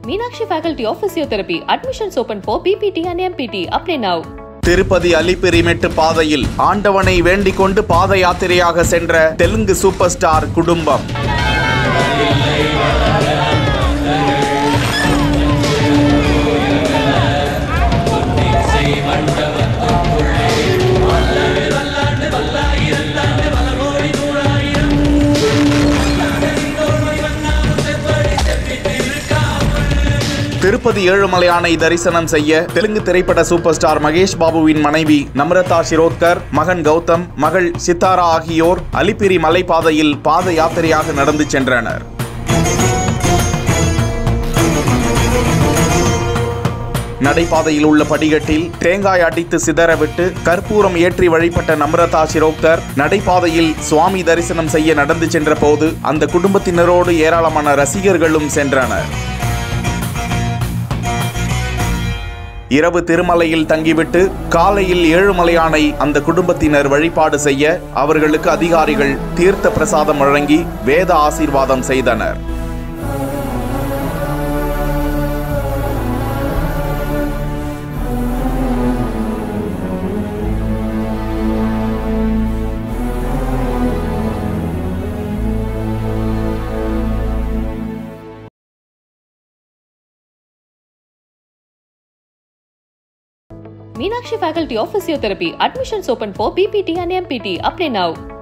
Meenakshi Faculty of Physiotherapy. Admissions open for PPT and MPT. Apply now. Tirupati அலிபிரிமெட்டு பாதையில் ஆண்டவனை வேண்டிக் கொண்டு பாத யாத்திரையாக சென்ற தெலுங்கு சூப்பர் ஸ்டார் குடும்பம். திருப்பதி ஏழுமலையானை தரிசனம் செய்ய தெலுங்கு திரைப்பட சூப்பர் ஸ்டார் மகேஷ் பாபுவின் மனைவி நம்ரதா ஷிரோத்கர், மகன் கௌதம், மகள் சித்தாரா ஆகியோர் அலிபிரி மலைப்பாதையில் பாத யாத்திரையாக நடந்து சென்றனர். நடைபாதையில் உள்ள படிகட்டில் தேங்காய் அடித்து சிதறவிட்டு கற்பூரம் ஏற்றி வழிபட்ட நம்ரதா ஷிரோத்கர் நடைபாதையில் சுவாமி தரிசனம் செய்ய நடந்து சென்ற போது அந்த குடும்பத்தினரோடு ஏராளமான ரசிகர்களும் சென்றனர். இரவு திருமலையில் தங்கிவிட்டு காலையில் ஏழுமலையானை அந்த குடும்பத்தினர் வழிபாடு செய்ய அவர்களுக்கு அதிகாரிகள் தீர்த்த பிரசாதம் வழங்கி வேத ஆசீர்வாதம் செய்தனர். Meenakshi Faculty of Physiotherapy. Admissions open for PPT and MPT. Apply now.